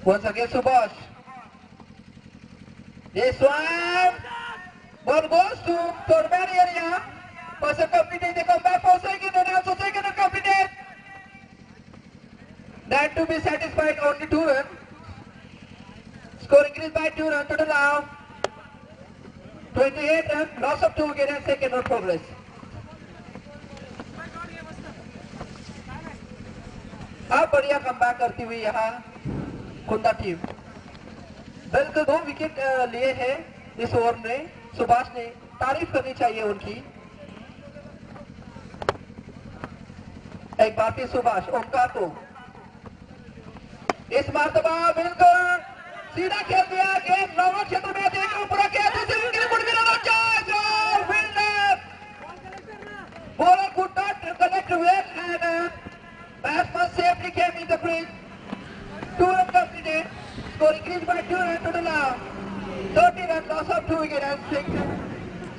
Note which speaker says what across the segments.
Speaker 1: Once again, Subhash. This one. Ball goes to Torban area. First completed, they come back for second and also second and completed. That to be satisfied, only 2 runs. Score increased by 2 runs to the now. 28 runs, loss of 2 wickets and second run progress. अब बढ़िया comeback करती हुई यहाँ कुंदा team बिल्कुल 2 wicket लिए हैं इस over में। सुभाष ने तारीफ करनी चाहिए उनकी। एक बार फिर सुभाष ओमकार को इस मर्तबा बिल्कुल सीधा खेल दिया। गेंद नौवे क्षेत्र में देखो पूरा किया दूसरी विकेट पर मिला bowler could not connect well and batsman safely came in the crease. 2 runs completed. Score increased by 2 runs to the now. 30 runs, loss of 2 wickets and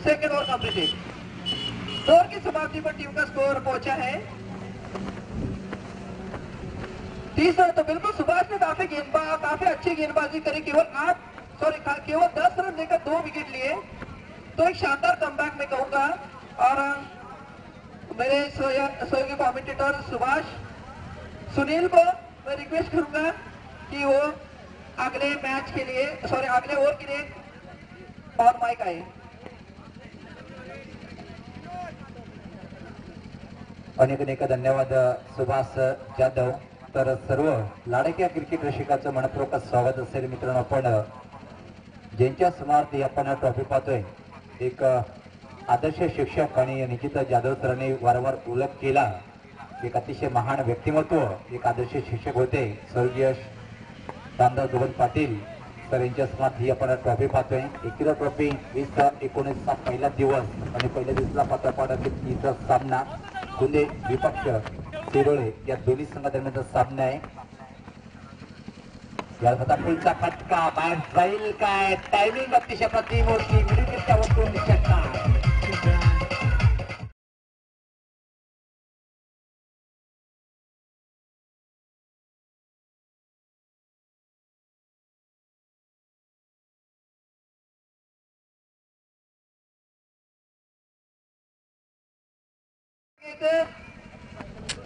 Speaker 1: second over completed. दौर की समाप्ति पर team का score पहुंचा है 30 run. तो बिल्कुल सुभाष ने काफी अच्छी गेंदबाजी करी। केवल 10 रन देकर 2 विकेट लिए। तो एक शानदार कमबैक में कहूंगा। और मेरे सहयोगी कमेंटेटर सुभाष सुनील को मैं रिक्वेस्ट करूंगा कि वो अगले मैच के लिए अगले ओवर के लिए और माइक आए।
Speaker 2: अनेक धन्यवाद सुभाष जाधव। तर सर्व लाडक्या क्रिकेट रसिकाचं मनपूर्वक स्वागत असेल मित्रांनो। आपण ज्यांच्या समोर आपण ट्रॉफी पाहतोय एक आदर्श शिक्षक आणि निश्चित जाधव सरांनी वारंवार उल्लेख केला। एक अतिशय महान व्यक्तिमत्व एक आदर्श शिक्षक होते स्वर्गीय दामदार जोगन पाटील सर यांच्या समोर ही आपण ट्रॉफी पाहतोय। 21 ट्रॉफी 2019 चा पहिला दिवस आणि पहिल्या दिवसाला पात्रपाडा तिसरा सामना कुंदे विपक्ष शिरोळे या दोन्ही संघादरम्यानचा सामना आहे। या पुढचा फटका बाहेर जाईल काय? टायमिंग अतिशय प्रतिमूर्ती विरुद्धच्या वस्तूंनी षटकार।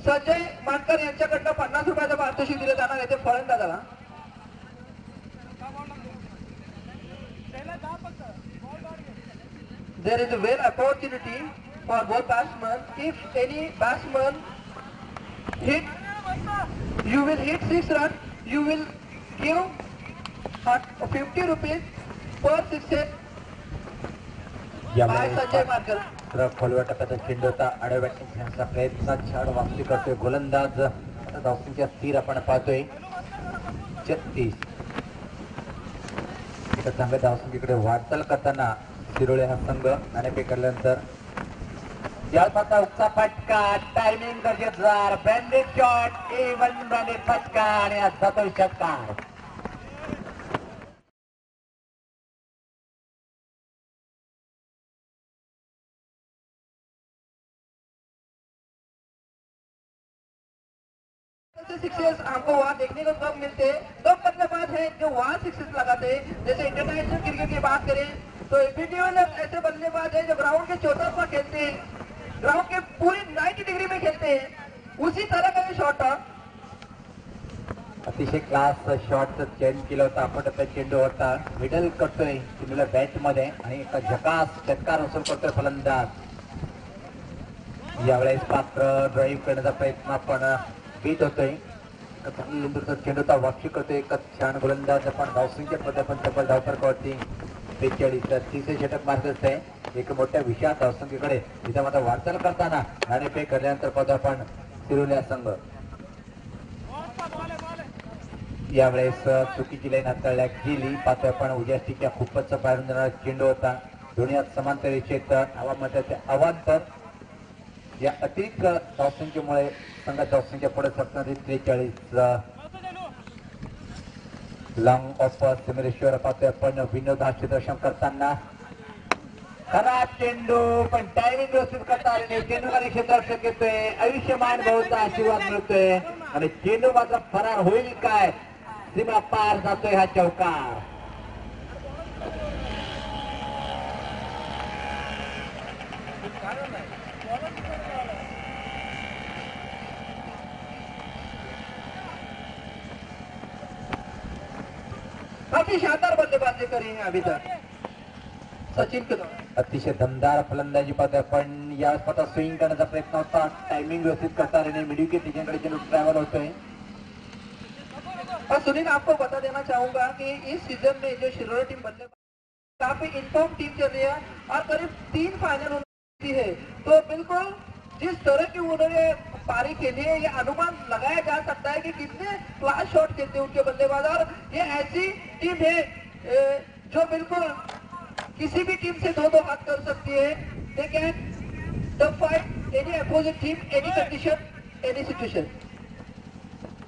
Speaker 1: संजय मानकर यांच्याकडनं 50 रुपयाचं पारितोषिक दिलं जाणार आहे ते फलंदाजाला। There is a well opportunity for both batsmen. If any batsman hit, you will hit 6 runs. You will give 50 rupees per 6 hit. by Sanjay मानकर।
Speaker 2: खोलव्या टप्प्याचा चेंडू होता आडव्या बॅटिंग खेळण्याचा प्रयत्न छान वापसी करतोय गोलंदाज। आता धावसंख्या स्थिर आपण पाहतोय 36। चांगल्या धावसंख्येकडे वाटचाल करताना शिरोळे हा संघ नाणेफेक केल्यानंतर उच्चा फटका टायमिंग गरजेचा बँडेड शॉट इव्हन बँडेड फटका आणि जातोय षटकार।
Speaker 1: सिक्सेस हमको वहाँ देखने को कम मिलते हैं। कम बल्लेबाज है जो वहाँ सिक्सेस लगाते हैं। जैसे इंटरनेशनल क्रिकेट की बात करें तो वीडियो में ऐसे बल्लेबाज है जो ग्राउंड के चौथर पर खेलते हैं, ग्राउंड के पूरी 90 डिग्री में खेलते हैं। उसी तरह का ये शॉट था।
Speaker 2: अतिशय क्लास शॉट चेंज केला होता आपण त्या चेंडू होता मिडल करतोय चेंडूला बॅट मध्ये आणि एक झकास षटकार वसूल करतोय फलंदाज। यावेळेस पात्र ड्राईव्ह करण्याचा प्रयत्न आपण बीट होतोय। लिंबूचा चेंडूचा वापसी करतोय एक छान गोलंदाज आपण धावसंख्या पण तब्बल धावफरकावरती 43 तिसरे षटक मारत आहे। एक मोठ्या विशाल धावसंख्येकडे तिथे मात्र वाटचाल करताना नाणेफेक करल्यानंतर पाहतो आपण शिरोळे संघ। यावेळेस चुकीची लाईन हाताळल्या गेली पाहतोय आपण उजव्या स्टिकच्या खूपच बाहेरून जाणारा चेंडू होता। दोन्ही समांतर रेषेत हवामानाचे अवांतर या अतिरिक्त धावसंख्येमुळे संघात धावसंख्या पुढे सरकणारी 43 लॉंग ऑफ सिमेश्वर पाहतोय आपण विनोद हा क्षेत्ररक्षण करताना खराब चेंडू पण टायमिंग व्यवस्थित करता आले नाही। चेंडूवारी क्षेत्ररक्षक येतोय आयुष्यमान भाऊचा आशीर्वाद मिळतोय आणि चेंडू मात्र फरार होईल काय? सीमा पार जातोय हा चौकार.
Speaker 1: काफी शानदार बल्लेबाजी करी है अभी तक सचिन के द्वारा.
Speaker 2: अतिशय दमदार फलंदाजी पाहतोय पण या स्वतः स्विंग करण्याचा प्रयत्न होता. टायमिंग व्यवस्थित करता आले नाही. मिडविकेट तिच्याकडे चेंडू ट्रॅव्हल होतोय.
Speaker 1: और सुनील आपको बता देना चाहूंगा कि इस सीजन में जो शिरोडा टीम बल्लेबाज काफी इनफॉर्म टीम चल रही है और करीब 3 फाइनल होती है. तो बिल्कुल जिस तरह की उन्होंने पारी खेली है ये अनुमान लगाया जा सकता है कि कितने क्लास शॉट खेलते हैं उनके बल्लेबाज. और ये ऐसी टीम है जो बिल्कुल किसी भी टीम से दो हाथ कर सकती है. They can tough fight any opposite team any condition any situation.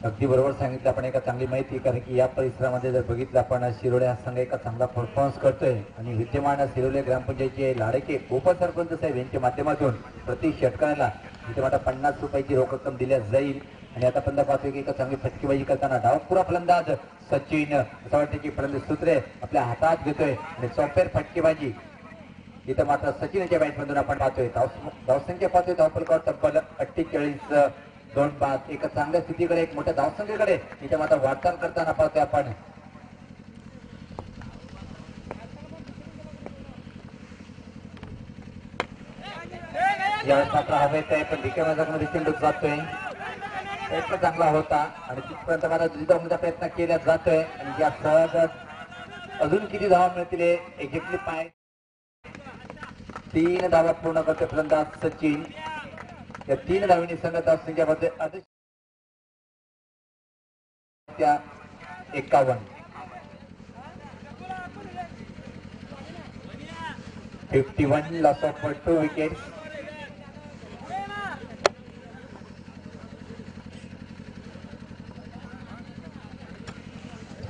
Speaker 2: अगदी बरोबर सांगितलं आपण. एका चांगली माहिती, कारण की या परिसरामध्ये जर बघितलं आपण शिरोळे हा संघ एका चांगला परफॉर्मन्स करतोय आणि विद्यमान शिरोळे ग्रामपंचायतीचे लाडके उपसरपंच साहेब यांच्या माध्यमातून प्रति षटकाला इथे आता 50 रुपयाची रोख रक्कम दिल्या जाईल. आणि आता पण पाहतोय की एका चांगली फटकेबाजी करताना डावपुरा फलंदाज सचिन असं वाटतं की फलंदाज सूत्रे आपल्या हातात घेतोय आणि चौपेर फटकेबाजी. इथं मात्र सचिनच्या बॅटमधून आपण पाहतोय धावसंख्या पाहतोय धावफलकावर तब्बल 48 2 बाद. एका चांगल्या स्थितीकडे एक मोठ्या धावसंख्येकडे इथे मात्र वाटचाल करताना पाहतोय आपण. यावेळेस मात्र हवेत आहे पण डिके मैदानामध्ये चेंडू जातोय. प्रयत्न चांगला होता आणि तिथपर्यंत मात्र दुसरी धावण्याचा प्रयत्न केला जातोय. आणि या सहज अजून किती धावा मिळतील एक्झॅक्टली पाय 3 धावा पूर्ण करते फलंदाज सचिन. या 3 धावांनी संघ धावसंख्यामध्ये 51. 51 लॉस ऑफ 2 विकेट्स.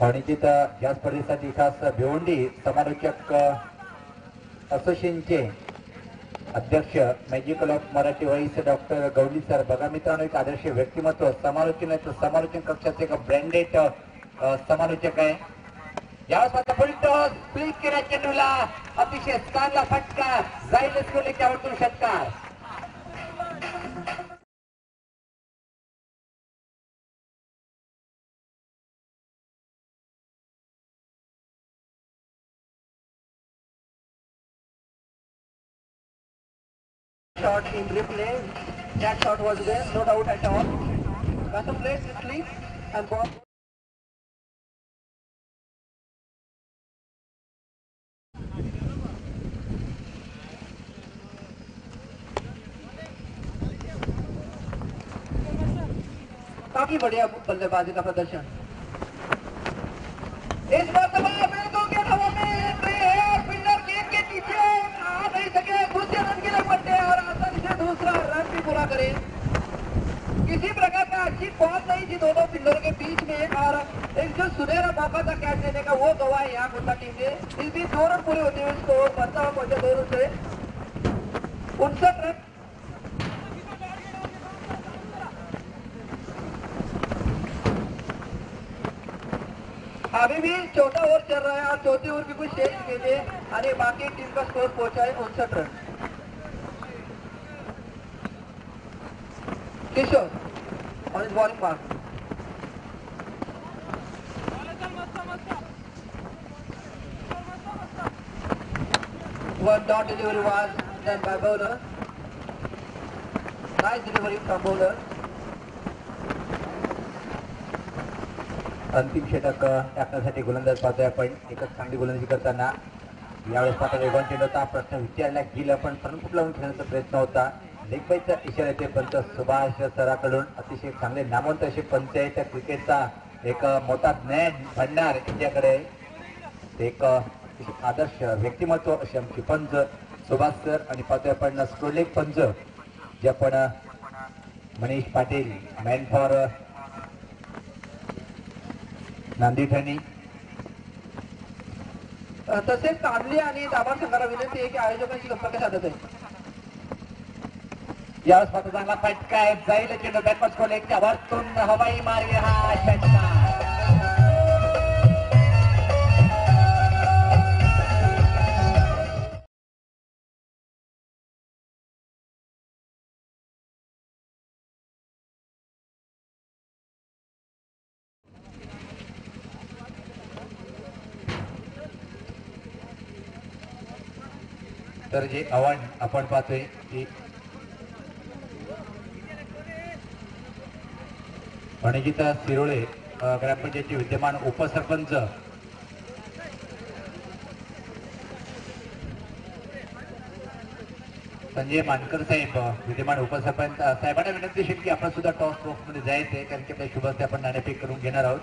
Speaker 2: आणि तिथं या स्पर्धेसाठी खास भिवंडी समालोचक असोसिएशनचे अध्यक्ष magical of Marathi voice doctor Gawali sir. बघा मित्रांनो, एक आदर्श व्यक्तिमत्व समालोचन कक्षाचे एक ब्रँडेड समालोचक आहे. यावेळेस मात्र फुलटॉस स्प्लिट केला चेंडूला. अतिशय चांगला फटका जाईल स्कोरच्या वरतून षटकार.
Speaker 1: Shot in replay. That shot was there, no doubt at all. Custom played with sleep and ball. काफी बढ़िया बल्लेबाजी का प्रदर्शन. इस मरतबा बिल्कुल के हवा में फिल्डर गेंद के पीछे आ नहीं सके. दूसरे रन के लिए पट्टे और आसानी से दूसरा रन भी पूरा करे. किसी प्रकार का अच्छी बॉल नहीं थी दोनों फील्डरों के बीच में और एक जो सुनहरा मौका था कैच लेने का वो गवा है यहाँ कोटा टीम ने. इस बीच 2 रन पूरे होते हुए स्कोर बढ़ता हुआ पहुंचा 2 रन से 59 रन. अभी भी चौथा ओवर चल रहा है और चौथे ओवर की कुछ शेष खेले और बाकी टीम का स्कोर पहुंचा है 59 run. Kishore on his bowling mark. One dot delivery was done by bowler. Nice delivery from bowler.
Speaker 2: अंतिम षटक टाकण्यासाठी गोलंदाज पाहतोय आपण. एकच चांगली गोलंदाजी करताना यावेळेस पाहता वेगवान चेंडू होता. प्रश्न विचारला गेला पण फ्रंट लावून खेळण्याचा प्रयत्न होता. लेगबाईचा इशारा येते पंच सुभाष सराकडून. अतिशय चांगले नामवंत असे पंच आहेत. त्या क्रिकेटचा एक मोठा ज्ञान भंडार यांच्याकडे. एक आदर्श व्यक्तिमत्व असे आमचे पंच सुभाष सर. आणि पाहतोय आपण स्ट्रोलेक पंच जे आपण मनीष पाटील मॅन फॉर नांदी ठाणे.
Speaker 1: तसेच कांबली आणि दाभाड संघाला विनंती आहे की आयोजकांशी संपर्क साधत आहे.
Speaker 2: यावेळेस मात्र चांगला फटका आहे. जाईल चेंडू बॅटमॅन स्कोर 1च्या वरतून हवाई मार्ग हा षटकार. तर जे आव्हान आपण पाहतोय की वणजिता सिरोळे ग्रामपंचायतचे विद्यमान उपसरपंच संजय मानकर साहेब विद्यमान उपसरपंच साहेबांना विनंती असेल की आपण सुद्धा टॉस बॉक्स मध्ये जायचंय, कारण की आपल्या शुभस्ते आपण नाणेफेक करून घेणार आहोत.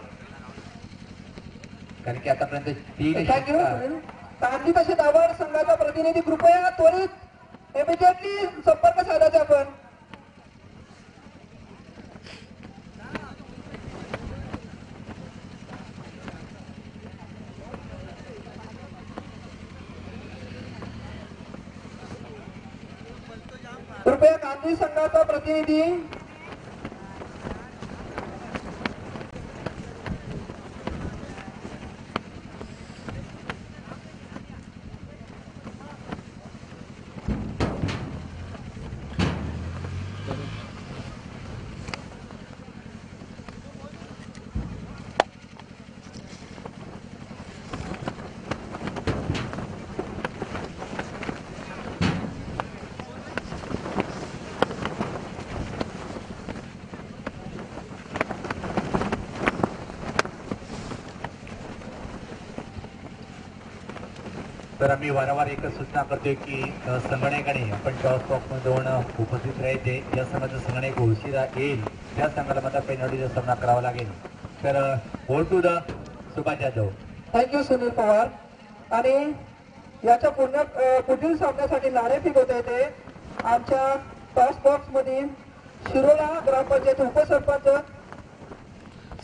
Speaker 2: कारण की आतापर्यंत 3
Speaker 1: कांदी तसे दावड संघाचा प्रतिनिधी कृपया त्वरित इमिजिएटली संपर्क साधायचा आपण. कृपया गांधी संघाचा प्रतिनिधी
Speaker 2: तर आम्ही वारंवार एकच सूचना करतोय की संगणकाने आपण टॉस बॉक्समध्ये जाऊन उपस्थित राहायचे. ज्या संघाचा संगणक उशिरा येईल त्या संघाला मात्र पेनल्टीचा सामना करावा लागेल. तर over to the Subhash Jadhav.
Speaker 1: Thank you Sunil Pawar. आणि याच्या पुढील सामन्यासाठी नाणेफेक होत येते. आमच्या टॉस बॉक्स मध्ये शिरोळा ग्रामपंचायत उपसरपंच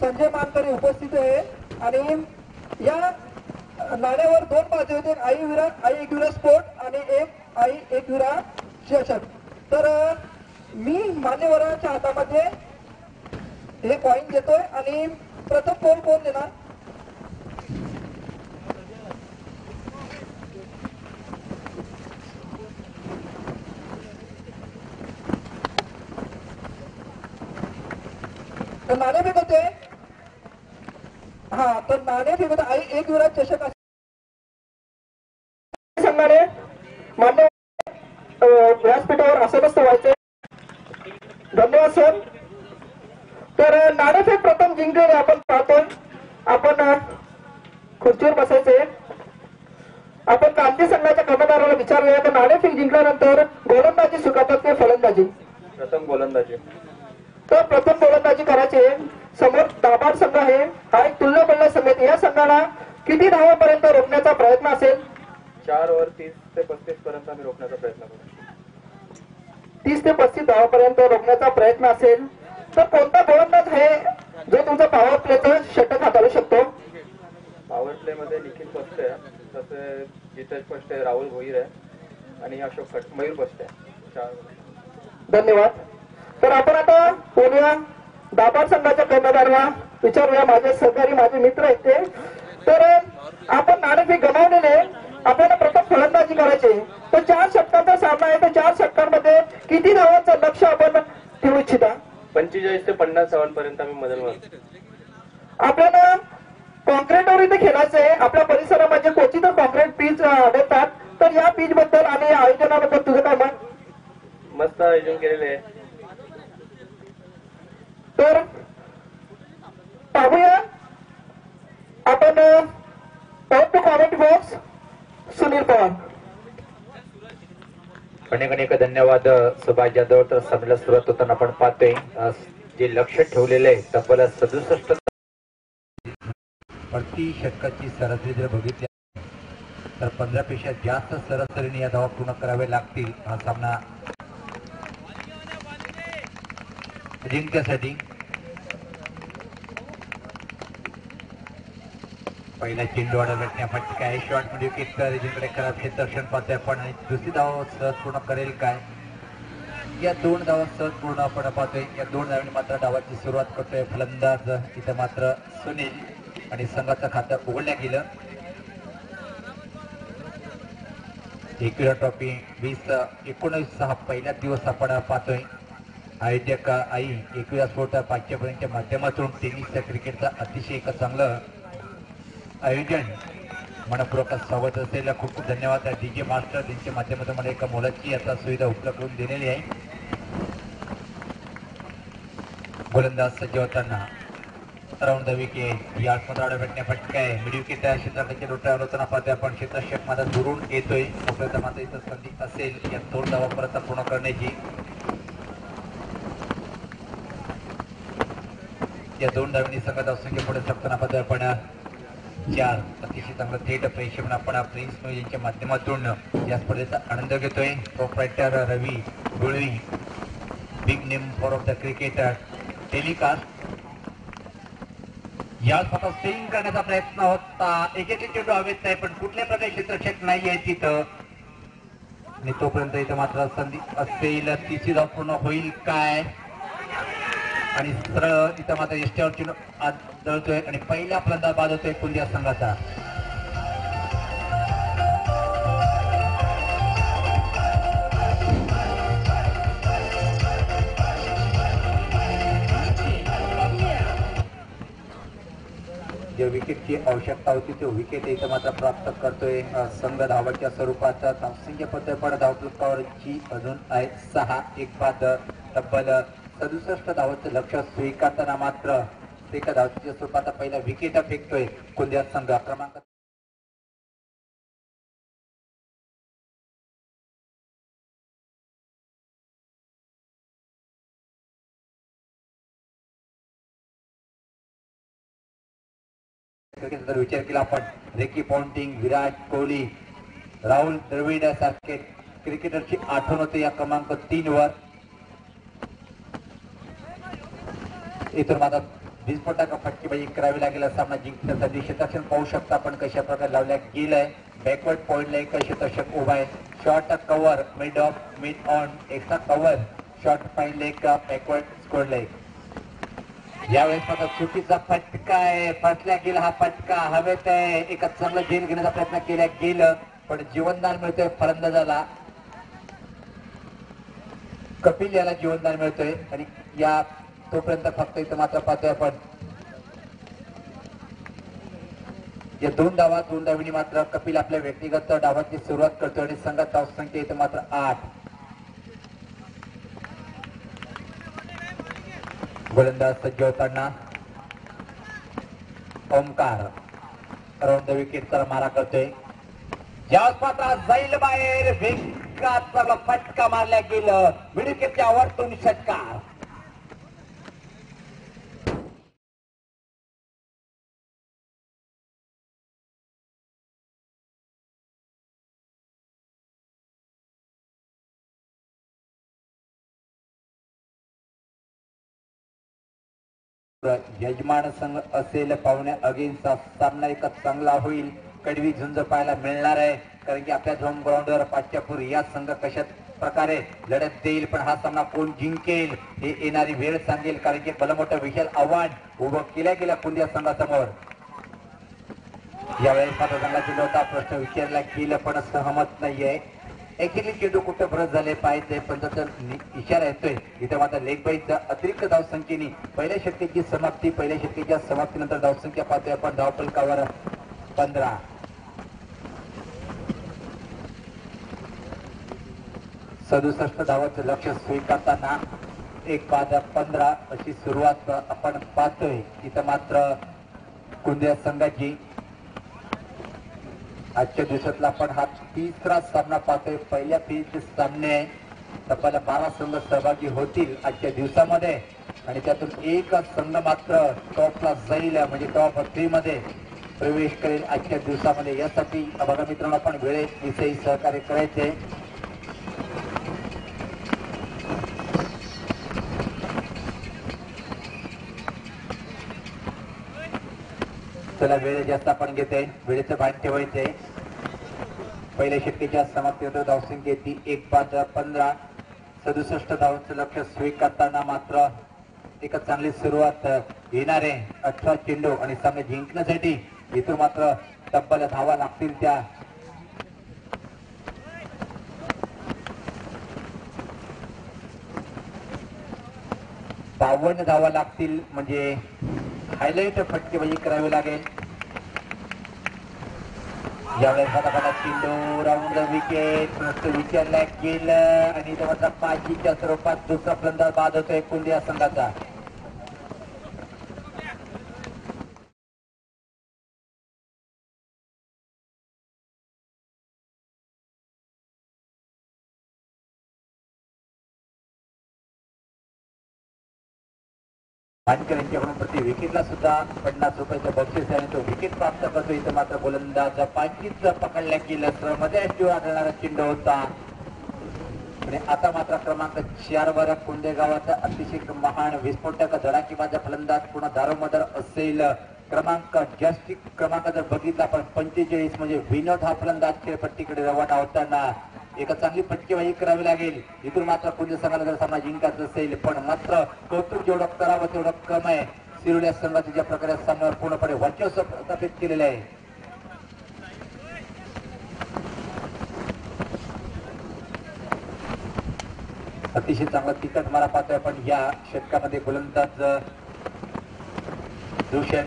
Speaker 1: संजय मानकरी उपस्थित आहे. आणि या नाण्यावर 2 बाजू आहेत, आई एकविरा स्पोर्ट आणि आई एकविरा चषक. तर मी मान्यवरांच्या हातामध्ये हे कॉइन देतोय. आणि प्रथम गोल कोण देणार? तर नाणेफेक होते. हा, तर नाणेफेक होते आई एकविरा चषक संघाने मान्य व्यासपीठावर आसनस्थ व्हायचे. धन्यवाद सर. तर नाणेफेक प्रथम जिंकलेले आपण पाहतोय. आपण खुर्चीवर बसायचे. आपण क्रांती संघाच्या कर्णधाराला विचारूया तर नाणेफेक जिंकल्यानंतर गोलंदाजी स्वीकारतात ते फलंदाजी?
Speaker 3: प्रथम गोलंदाजी.
Speaker 1: तर प्रथम गोलंदाजी करायचे. समोर दाबाड संघ आहे, हा एक तुल्यबळ संघ आहे. या संघाला किती धावांपर्यंत रोखण्याचा प्रयत्न असेल?
Speaker 3: 4 ओव्हर 30 ते 35 पर्यंत आम्ही रोखण्याचा प्रयत्न करू.
Speaker 1: 30 ते 35 धावांपर्यंत रोखण्याचा प्रयत्न असेल. तर कोणता गोलंदाज आहे जो तुमचा पॉवर प्लेचं षटक हाताळू शकतो?
Speaker 3: पॉवर प्ले मध्ये निखिल फस्ट आहे, तसे जितेश फस्ट आहे, राहुल भोईर आहे आणि अशोक मयूर फस्ट आहे. 4.
Speaker 1: धन्यवाद. तर आपण आता बोलूया दाबाड संघाच्या कर्णधाराला विचारूया. माझे सहकारी माझे मित्र आहेत ते. तर आपण नाणेफेक गमावलेले, आपल्याला प्रथम फलंदाजी करायची. तर 4 षटकांचा सामना आहे. तर 4 षटकांमध्ये किती धावांचं लक्ष आपण ठेवू इच्छिता?
Speaker 3: 45 ते 50 धावांपर्यंत आम्ही मदत मारतो.
Speaker 1: आपल्याला कॉन्क्रीटवर इथे खेळायचं आहे. आपल्या परिसरामध्ये क्वचितच कॉन्क्रीट पीच आढळतात. तर या पीच बद्दल आणि या आयोजनाबद्दल तुझं काय मत?
Speaker 3: मस्त आयोजन केलेले आहे.
Speaker 1: तर पाहूया आपण कॉमेंट बॉक्स. सुनील पवार.
Speaker 2: अनेक धन्यवाद सुभाष जाधव. तर सामन्याला सुरुवात होताना आपण पाहतोय जे लक्ष ठेवलेलं आहे तब्बल 67 प्रति षटकाची सरासरी जर बघितली तर 15 पेक्षा जास्त सरासरीने या धावा पूर्ण करावे लागतील हा सामना जिंकण्यासाठी. पहिला चेंडू अडवण्याची आपण काय शॉट म्हणजे विकेट जिंकडे खराब क्षेत्ररक्षण पाहतोय आपण. आणि दुसरी धाव सहज पूर्ण करेल काय? या 2 धावा सहज पूर्ण आपण पाहतोय. या 2 धावांनी मात्र डावाची सुरुवात करतोय फलंदाज इथं मात्र सुनील आणि संघाचं खातं उघडल्या गेलं. एकविरा ट्रॉफी 2019 हा पहिलाच दिवस आपण पाहतोय. आयोजक आई एकविरा स्पोर्ट पाचव्यापर्यंतच्या माध्यमातून टेनिस क्रिकेटचा अतिशय एक चांगलं आयोजन मनपूर्वक स्वागत असेल. खूप खूप धन्यवाद डीजे मास्टर त्यांच्या माध्यमातून मला एका मोलाची आता सुविधा उपलब्ध करून दिलेली आहे. गोलंदाज सज्ज होताना राऊंड द विकेट या 15 भेटण्या फटका आहे. मिड विकेट क्षेत्राकडे लोटावर होताना पाहतोय आपण क्षेत्रक्षक माझा दुरून येतोय. तोपर्यंत मात्र इथं संधी असेल या 2 धावा परत पूर्ण करण्याची. या 2 धावांनी संघात असंख्य पुढे सरकताना पाहतोय आपण 4 अतिशय चांगलं थेट प्रेक्षेपण आपण प्रिन्स यांच्या माध्यमातून या स्पर्धेचा आनंद घेतोय. Proprietor Ravi Gulvi big name for of the cricketer telecast या स्वतः स्विंग करण्याचा प्रयत्न होता. एकेक चेंडू हवेत नाही पण कुठल्या प्रकारे क्षेत्रक्षक नाही आहे तिथं आणि तोपर्यंत इथं मात्र संधी असेल. तिची धाव पूर्ण होईल काय आणि सरळ इथं मात्र यष्ट्यावर चेंडू आदळतोय आणि पहिला फलंदाज बाद होतोय कुंदिया संघाचा. जे विकेटची आवश्यकता होती ते विकेट इथं मात्र प्राप्त करतोय संघ. धावाच्या स्वरूपात धावसंख्या पद्धतीवर धावफलकावरची अजून आहे 6. एक बाद तब्बल 67 धावांचं लक्ष स्वीकारताना मात्र एका धावच्या स्वरूपात पहिला विकेट फेकतोय कुंदिया संघ. क्रमांक जर विचार केला आपण रेकी पॉन्टिंग विराट कोहली राहुल द्रविड सारखे क्रिकेटरची आठवण होते या क्रमांक 3 वर. इथून मात्र विस्फोटक फटकेबाजी करावी लागेल. सामना जिंकण्यासाठी क्षेत्ररक्षण पाहू शकता आपण कशा प्रकारे लावल्या गेलाय. बॅकवर्ड पॉइंटला एक क्षेत्ररक्षक उभा आहे. Short cover mid of mid on extra cover short fine leg backward score leg. यावेळेस मात्र चुकीचा फटका आहे. फसल्या गेला हा फटका हवेत आहे. एका चांगला झेल घेण्याचा प्रयत्न केला गेलं पण जीवनदान मिळतोय फलंदाजाला. कपिल याला जीवनदान मिळतोय आणि या तोपर्यंत फक्त इथं मात्र पाहतोय आपण या 2 धावांनी मात्र कपिल आपल्या व्यक्तिगत डावाची सुरुवात करतोय आणि संघात धावसंख्या इथं मात्र 8. गोलंदाज सज्ज होताना ओमकार राऊंड द विकेटचा मारा करतोय. ज्यावेळेस मात्र जाईल बाहेर वेगात चांगला फटका मारल्या गेलं. मिड विकेटच्या वरतून षटकार. यजमान संघ असेल पाहुण्या अगेन्स्टचा सामना एक चांगला होईल. कडवी झुंज पाहायला मिळणार आहे कारण की आपल्या होम ग्राउंडवर पाच्यापूर या संघ कशा प्रकारे लढत देईल पण हा सामना कोण जिंकेल हे येणारी वेळ सांगेल कारण की भलमोठं विशाल आव्हान उभं केल्या गेल्या कुंदिया संघासमोर. यावेळेस मात्र संघाची होता प्रश्न विचारला गेला पण सहमत नाहीये. ऍक्च्युअली चेंडू कुठं भरत झाले पाहिजे पण त्याचा इशारा येतोय. इथे मात्र लेग बाईच्या अतिरिक्त धावसंख्येने पहिल्या षटकाची समाप्ती. पहिल्या षटकाच्या समाप्तीनंतर धावसंख्या पाहतोय आपण धावफलकावर 15. 67 धावांचं लक्ष स्वीकारताना 1 बाद 15 अशी सुरुवात आपण पाहतोय. इथं मात्र कुंदिया संघाची आजच्या दिवसातला आपण हा 3रा सामना पाहतोय. पहिल्या 3 सामने तब्बल 12 संघ सहभागी होतील आजच्या दिवसामध्ये आणि त्यातून एक संघ मात्र टॉपला जाईल म्हणजे टॉप 3 मध्ये प्रवेश करेल आजच्या दिवसामध्ये. यासाठी बघा मित्रांनो आपण वेळेविषयी सहकार्य करायचे. चला वेळ जास्त आपण घेते वेळेचं भान ठेवायचंय. पहिल्या षटकाच्या समाप्तीनंतर धावसंख्या ती 1 बाद 15. 67 धावांचं लक्ष स्वीकारताना मात्र एक चांगली सुरुवात येणार आहे. 18 चेंडू आणि सामना जिंकण्यासाठी इथून मात्र तब्बल धावा लागतील त्या 52 धावा लागतील म्हणजे हायलाइट फटकेबाजी करावी लागेल. यावेळेस फटाफट चेंडू राऊंड विकेट विचारल्या गेलं आणि तो मात्र पाचीच्या स्वरूपात दुसरा फलंदाज बाद होतोय कुंडिया संघाचा. मानकर यांच्याकडून प्रति विकेटला सुद्धा 50 रुपयाचं बक्षीस आहे. तो विकेट प्राप्त करतो. इथं मात्र गोलंदाज पाचीच पकडल्या गेलं मध्ये आढळणारा चेंडू होता आणि आता मात्र क्रमांक 4 वर कुंडे गावाचा अतिशय महान विस्फोटक धडाकेबाज फलंदाज पुन्हा दारोमदार असेल. जास्ती क्रमांक जर बघितला आपण 45 म्हणजे विनोद हा फलंदाज खेळपट्टीकडे रवाना होताना एक चांगली फटकेबाजी करावी लागेल. इथून मात्र कुंडे संघाला जर सामना जिंकायचा असेल पण मात्र कौतुक जेवढं करावं तेवढं कम आहे. सिरोलिया संघाच्या ज्या प्रकारे सामन्यावर पूर्णपणे वर्चस्व प्रस्थापित केलेलं आहे. अतिशय चांगला तिकट मारा पाहतोय पण या षटकामध्ये गोलंदाज दूषण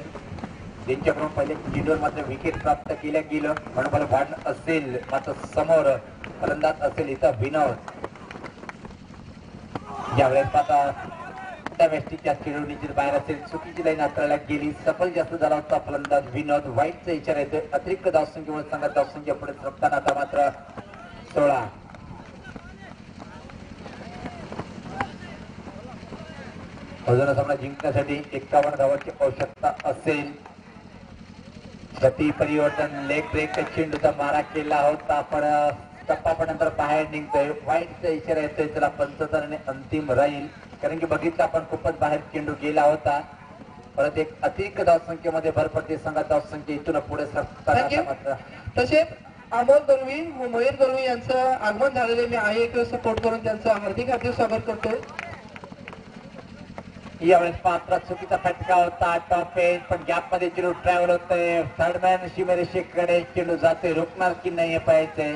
Speaker 2: यांच्याकडून पहिले चेंडूवर मात्र विकेट प्राप्त केल्या गेलं म्हणून मला वाढ असेल. मात्र समोर फलंदाज असेल इथं विनोद. यावेळेस पाहता त्या वेस्टीच्या चेंडू निश्चित बाहेर असेल. चुकीची लाईन हाताळल्या गेली. सफल जास्त झाला होता फलंदाज विनोद. वाईटचा इशारा येतोय. अतिरिक्त धावसंख्येमुळे संघात धावसंख्या पुढे सरकताना आता मात्र 16. अजून सामना जिंकण्यासाठी 51 धावांची आवश्यकता असेल. गती परिवर्तन लेग ब्रेक चेंडूचा मारा केला होता पण टप्पापर्यंत बाहेर निघतोय. वाईटचा इशारा येतोय. त्याला 75 अंतिम राहील कारण की बघितलं आपण खूपच बाहेर चेंडू गेला होता. परत एक अतिरिक्त धावसंख्येमध्ये भर पडते संघात. धावसंख्या इथून पुढे सरकताना मात्र
Speaker 1: तसेच अमोल दळवी व मयूर दळवी यांचं आगमन झालेले मी आहे एक सपोर्ट करून त्यांचं हार्दिक स्वागत करतो.
Speaker 2: यावेळेस मात्र चुकीचा फटका होता. टॉप एज पण गॅप मध्ये चेंडू ट्रॅव्हल होतोय. थर्डमॅन शिमेरेषेकडे चेंडू जातोय. रोखणार की नाही पाहायचंय.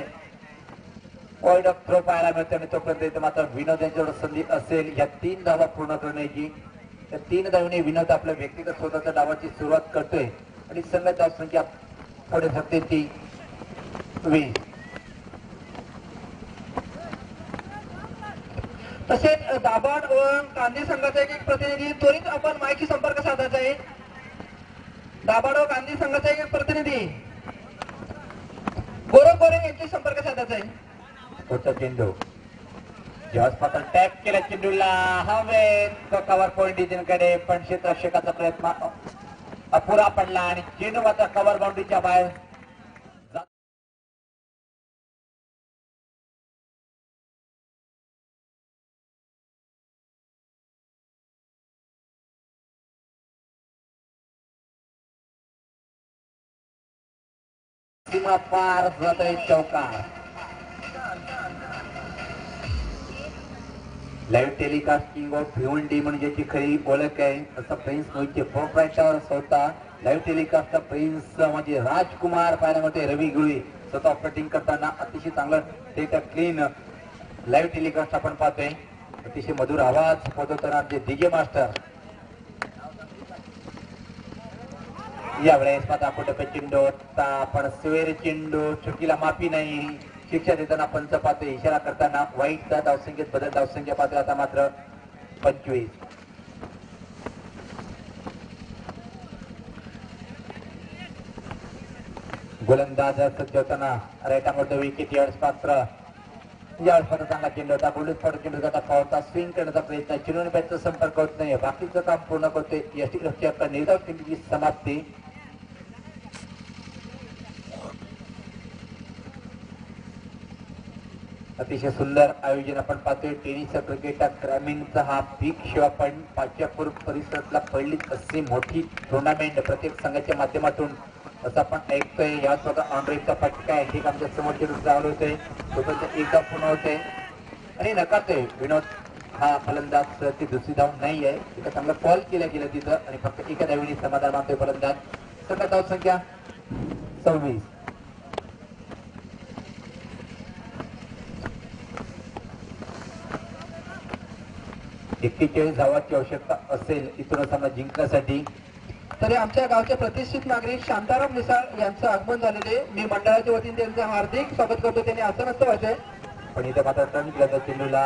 Speaker 2: पॉइंट ऑफ थ्रो पाहायला मिळतो आणि तोपर्यंत इथं मात्र विनोद यांच्यावर संधी असेल या 3 धावा पूर्ण करण्याची. त्या 3 धावांनी विनोद आपल्या व्यक्तिगत स्वतःच्या डावाची सुरुवात करतोय आणि संघ धावसंख्या पुढे सरते ती 20.
Speaker 1: तसेच दाभाड व गांधी संघाचा एक प्रतिनिधी त्वरित आपण माहिती संपर्क साधायचा आहे. दाभाड व गांधी संघाचा एक प्रतिनिधी गौरव गोरे यांची संपर्क साधायचा आहे.
Speaker 2: होता चेंडू जेव्हा पात्र टॅप केला चेंडूला हवे तो कव्हर पॉइंट डिझाईनकडे पण क्षेत्ररक्षकाचा प्रयत्न अपुरा पडला आणि चेंडू मात्र कव्हर बाउंड्रीच्या बाहेर. सीमा पार जातोय चौकार. लाईव्ह टेलिकास्टिंग ऑफ भिवंडी म्हणजे ज्याची खरी ओळख आहे असं प्रिन्स मोहितचे प्रोप्रायटर स्वतः लाईव्ह टेलिकास्टचा प्रिन्स म्हणजे राजकुमार पाहायला मिळते. रवी गुळी स्वतः ऑपरेटिंग करताना अतिशय चांगलं क्लीन लाईव्ह टेलिकास्ट आपण पाहतोय. अतिशय मधुर आवाज पदवताना जे डीजे मास्टर. यावेळेस पाहता कुठे चेंडू आपण स्वेर चेंडू चुकीला माफी नाही. शिक्षा देताना पंच पाहतोय. इशारा करताना वाईटचा धावसंख्येत बदल. धावसंख्या पाहतोय आता मात्र 25. गोलंदाज सज्ज होताना राईटामध्ये विकेट. यावेळेस पात्र चांगला चेंडू होता. गोलूच पडून चेंडू जाता पावता स्विंग करण्याचा प्रयत्न. चिरून बॅटचा संपर्क होत नाही. बाकीचं काम पूर्ण करतोय. यष्टीरक्षक निर्धाव चेंडूची समाप्ती. अतिशय सुंदर आयोजन आपण पाहतोय. टेनिस क्रिकेट ग्रामीणचा हा बिग शो आपण पाच्यापूर परिसरातला पहिलीच अशी मोठी टुर्नामेंट प्रत्येक संघाच्या माध्यमातून असं आपण ऐकतोय. याच बघा ऑनरेटचा फटका आहे. ठीक आमच्या समोरचे चालू होते. तोपर्यंत एकदा पूर्ण होते आणि नकारतोय विनोद हा फलंदाज. ती दुसरी धाव नाही आहे. तिथं चांगलं कॉल केलं गेलं तिथं आणि फक्त एका धावेने समाधान मानतोय फलंदाज. संघ धाव संख्या 26. 41 धावांची आवश्यकता असेल इथून सामना जिंकण्यासाठी.
Speaker 1: तरी आमच्या गावचे प्रतिष्ठित नागरिक शांताराम मिसाळ यांचं आगमन झालेले मी मंडळाच्या वतीने त्यांचं हार्दिक स्वागत करतो. त्यांनी असं नसतं व्हायचंय.
Speaker 2: पण इथे मात्र टर्न केलं चेंडूला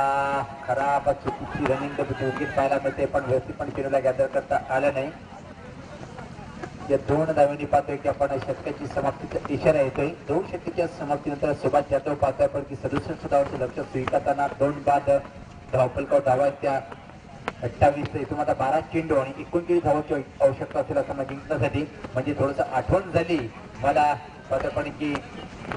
Speaker 2: खराब चुकीची रनिंग विकेट पाहायला मिळते, पण व्यवस्थित पण चेंडूला गॅदर करता आलं नाही. या 2 धावांनी पाहतोय की आपण षटकाची समाप्तीचा इशारा येतोय. 2 षटकाच्या समाप्तीनंतर सुभाष जाधव पाहतोय पण की 67 धावांचं लक्ष स्वीकारताना 2 बाद धावफलकावर धावा त्या 28 इथून आता 12 चेंडू आणि 29 धावांची आवश्यकता असेल असं जिंकण्यासाठी. म्हणजे थोडंसं आठवण झाली मला पाहतोय की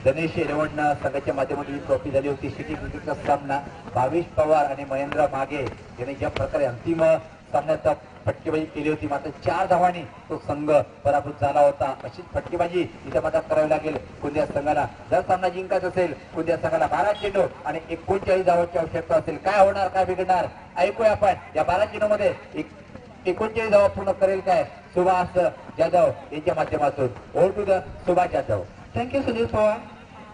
Speaker 2: गणेश एरवडनं संघाच्या माध्यमातून ट्रॉफी झाली होती. सिटी क्रिकेटचा सामना भावेश पवार आणि महेंद्र मागे यांनी ज्या प्रकारे अंतिम सामन्यात फटकेबाजी केली होती मात्र 4 धावांनी तो संघ पराभूत झाला होता. अशीच फटकेबाजी इथं मात्र करावी लागेल कोणत्या संघाला जर सामना जिंकायचा असेल. कोणत्या संघाला 12 चेंडू आणि 39 धावांची आवश्यकता असेल. काय होणार काय बिघडणार ऐकूया आपण. या 12 चेंडू मध्ये 39 धावा पूर्ण करेल काय सुभाष जाधव यांच्या माध्यमातून. Over to the Subhash Jadhav.
Speaker 1: Thank you Sunil Pawar.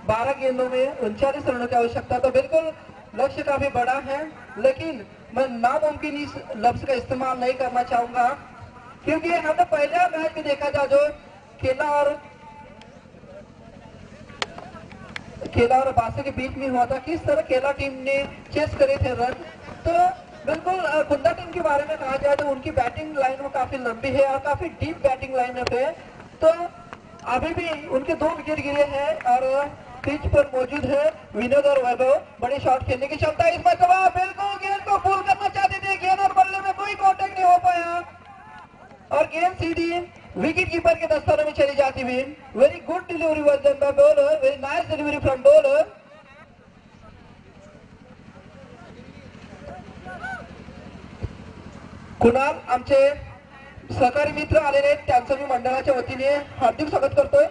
Speaker 1: 12 गेंदों में 39 रनों की आवश्यकता, तो बिल्कुल लक्ष्य काफी बड़ा है, लेकिन मैं नामुमकिन इस लफ्ज का इस्तेमाल नहीं करना चाहूंगा क्योंकि हमने पहले मैच में देखा था जो खेला और बासु के बीच में हुआ था, किस तरह खेला टीम ने चेस करे थे रन. तो बिल्कुल कुंदा टीम के बारे में कहा जाए तो उनकी बैटिंग लाइन में काफी लंबी है और काफी डीप बैटिंग लाइन है. तो अभी भी उनके 2 विकेट गिरे हैं और पिच पर मौजूद है विनोद और वैभव. बड़े शॉट खेलने की क्षमता इस मरतबा बिल्कुल गेंद को फुल करना चाहते थे. गेंद और बल्ले में कोई कांटेक्ट नहीं हो पाया और गेंद सीधी विकेट कीपर के दस्ताने में चली जाती हुई. वेरी गुड डिलीवरी वाज done by bowler. Very nice delivery from bowler. Kunal आमचे सहकारी मित्र आलेले आहेत त्यांचं मी मंडळाच्या वतीने हार्दिक स्वागत करतोय.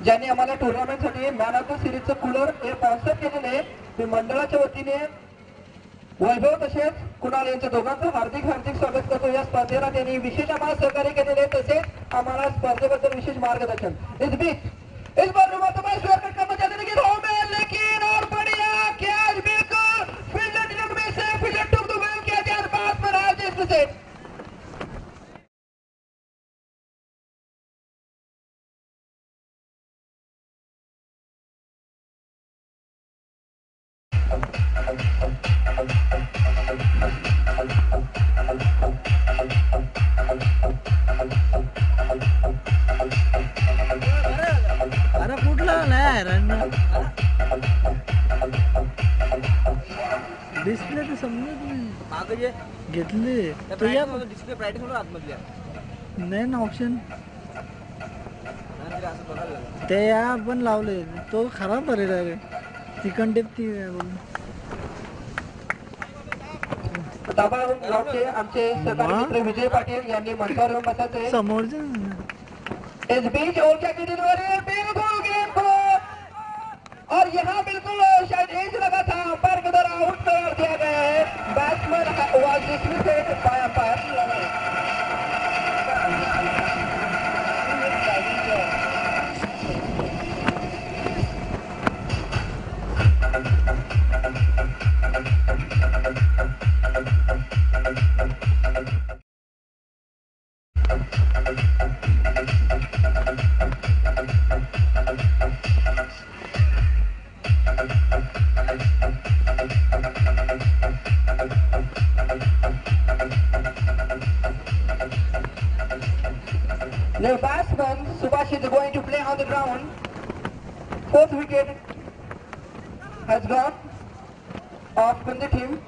Speaker 1: ज्यांनी आम्हाला टुर्नामेंटसाठी मॅन ऑफ द सिरीजचं कूलर हे स्पॉन्सर केलेले मी मंडळाच्या वतीने वैभव तसेच कुणाल यांच्या दोघांचं हार्दिक स्वागत करतो. या स्पर्धेला त्यांनी विशेष आम्हाला सहकार्य केलेले तसेच आम्हाला स्पर्धेबद्दल विशेष मार्गदर्शन. इस बार करना चाहते थे लेकिन और बढ़िया कैच बिल्कुल फील्डर डिनर में से fielder took the well catch and pass पर आज इस सेट.
Speaker 4: अरे कुठला नाही रन डिस्प्ले तर समजत नाही.
Speaker 5: मागे जे
Speaker 4: घेतली तुझ्या
Speaker 5: डिस्प्ले ब्राईट म्हणून आतमधल्या
Speaker 4: नाही ना ऑप्शन
Speaker 5: असं बघायला लागलं.
Speaker 4: ते आपण लावले तो खराब भरेल रे चिकन टेप ती
Speaker 1: दाबावून लावते आमचे सहकारी मित्र विजय पाटील यांनी मंचावर येऊन बसायचे.
Speaker 4: समोरचे
Speaker 1: इस बीच और क्या की डिलीवरी बिल्कुल गेंद को और यहाँ बिल्कुल शायद एज लगा था अंपायर के द्वारा आउट करार दिया गया है. बैट्समैन वाज dismissed bye umpire. The batsman Subhash is going to play on the ground. 4th wicket has gone off from the team.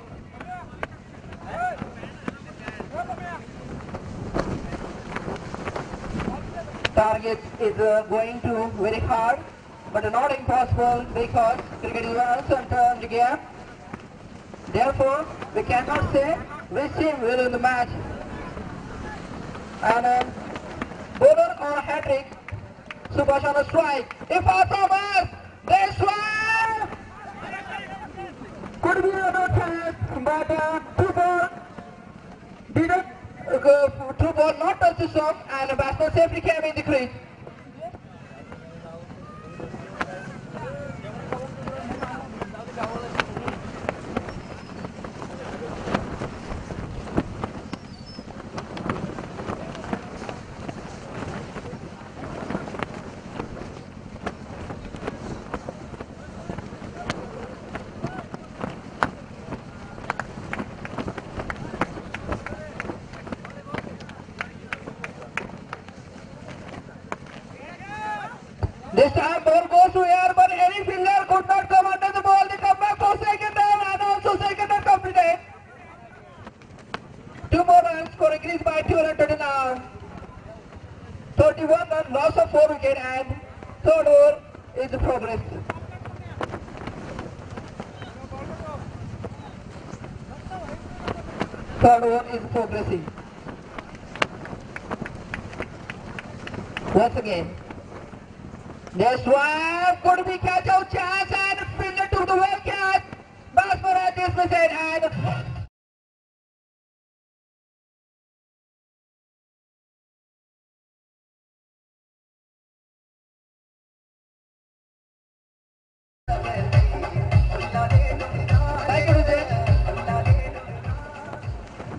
Speaker 1: Target is going to very hard, but not impossible because cricket is an uncertain game. Therefore, we cannot say which team will win the match. And bowler on a hat-trick, Subhash on a strike. If Thomas, they swing! Could be another chance, but two ball didn't, two ball not touch the stump and the batsman safely came in the crease. This time ball goes to air, but any fielder could not come under the ball. The comeback for second down and also second down completed. 2 more runs for increase by 200 now. 31 run, loss of 4 wicket, and third over is in progress. Third over is progressing. Once again. This one could be catch out chance and fielder to the well catch. Basmara dismisses it and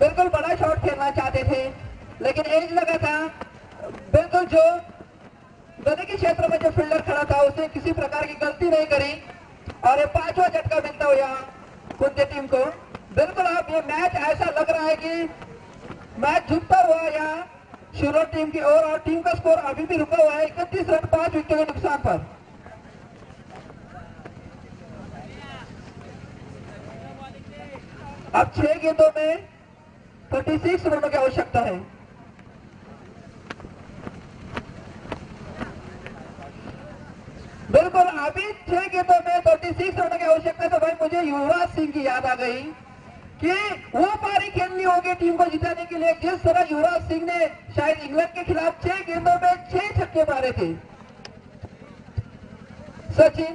Speaker 1: बिल्कुल बड़ा shot खेलना चाहते थे लेकिन age लगा था बिल्कुल जो गले के क्षेत्र में जो फील्डर खड़ा था उसने किसी प्रकार की गलती नहीं करी और ये 5वां झटका मिलता हुआ कुंते टीम को। बिल्कुल अब ये मैच ऐसा लग रहा है कि मैच झुकता हुआ यहाँ शिरोर टीम की ओर और टीम का स्कोर अभी भी रुका हुआ है 31 रन 5 विकेट के नुकसान पर। अब 6 गेंदों में 36 रनों की आवश्यकता है। बिल्कुल अभी 6 गेंदों में 36 रनों की आवश्यकता है। तो भाई मुझे युवराज सिंह की याद आ गई कि वो पारी खेलनी होगी टीम को जिताने के लिए जिस तरह युवराज सिंह ने शायद इंग्लैंड के खिलाफ 6 गेंदों में 6 छक्के मारे थे। Sachin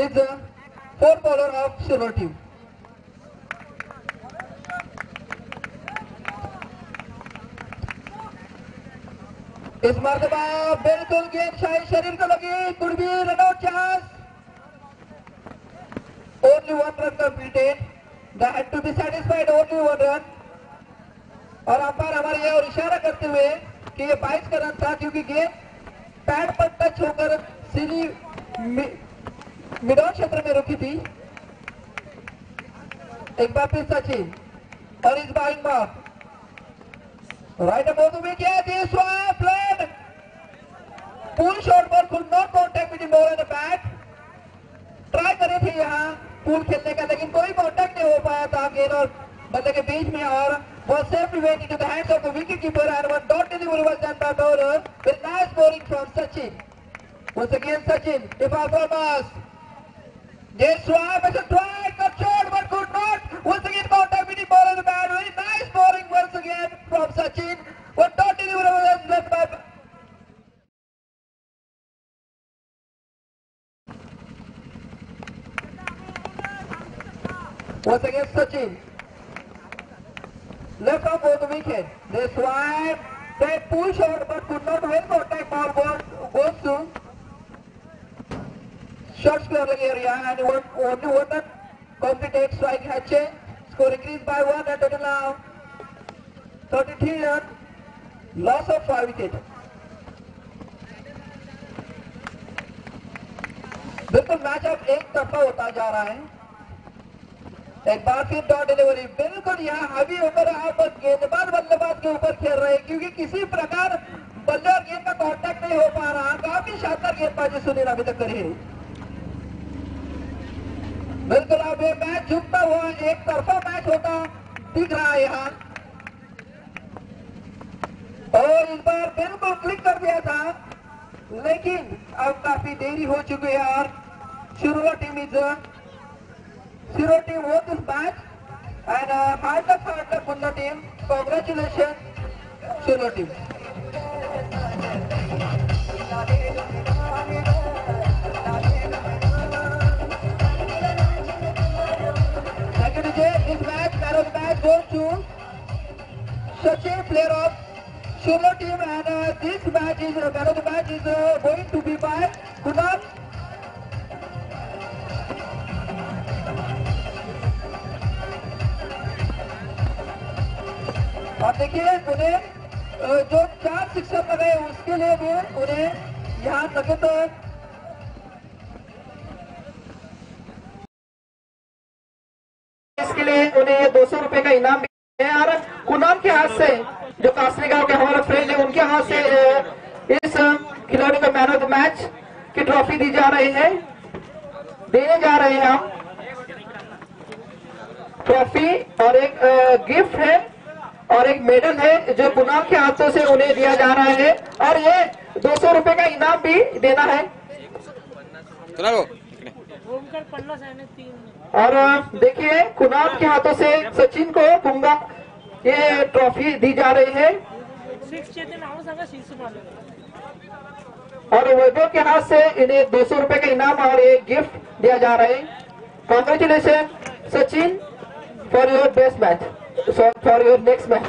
Speaker 1: is the fourth bowler of शिरोर टीम। इस मरतबा बिल्कुल गेंद शायद शरीर को लगी, could be run out chance, only 1 run completed, the had to be satisfied, only 1 run. और अंपायर हमारे ये और इशारा करते हुए कि ये 22 का रन था क्योंकि गेंद पैड पर टच होकर सीधी मिडॉन क्षेत्र में रुकी थी। एक बार फिर सचिन और इस बाइंग बार right above the wicket, this one played pull shot ball could not contact with the ball at the bat. Try करे थे यहाँ पुल खेलने का लेकिन कोई कॉन्टैक्ट नहीं हो पाया था गेंद और बल्ले के बीच में और was safely went into the hands of the wicket keeper and one dot delivery was done by bowler with nice bowling from Sachin. Once again Sachin, if our performance, this one was a try, cut shot but could not. Once again contact with the ball at the bat, very nice bowling once again from Sachin. One dot delivery was done by once again Sachin. Left arm over the wicket. This one, they pull shot but could not win contact. Ball goes to short square area and only one run completed. Strike has changed. Score increased by 1 and total now 33 run. Loss of 5 wickets. बिल्कुल match अब एक तरफा होता जा रहा है। एक बार फिर डॉट डिलीवरी बिल्कुल यहाँ हावी होकर आप गेंदबाज बल्लेबाज के ऊपर खेल रहे हैं क्योंकि किसी प्रकार बल्ले और गेंद का कांटेक्ट नहीं हो पा रहा। काफी शानदार गेंदबाजी सुनील अभी तक करी है। बिल्कुल अब ये मैच झुकता हुआ एक तरफा मैच होता दिख रहा है यहाँ और इस बार बिल्कुल क्लिक कर दिया था लेकिन अब काफी देरी हो चुकी है और शिरोर team won this match and hard luck Kunna team. Congratulations Shiroor team. Second Vijay, this match, man of the match goes to Sachin, player of Shiroor team, and this match is man of the match is going to be by Kunal. और देखिए उन्हें जो 4 sixer लगे उसके लिए भी उन्हें यहाँ नगद इसके लिए उन्हें 200 रुपए का इनाम भी है और कुनाल के हाथ से जो कासरी गांव के हमारे फ्रेंड है उनके हाथ से इस खिलाड़ी को मैन ऑफ द मैच की ट्रॉफी दी जा रही है, देने जा रहे हैं हम ट्रॉफी और एक गिफ्ट है और एक मेडल है जो कुणाल के हाथों से उन्हें दिया जा रहा है और ये 200 रुपए का इनाम भी देना है। और देखिए कुणाल के हाथों से सचिन को पुंगा ये ट्रॉफी दी जा रही है और वैभव के हाथ से इन्हें 200 रुपए का इनाम और एक गिफ्ट दिया जा रहा है। Congratulation Sachin for your best match, for your next match.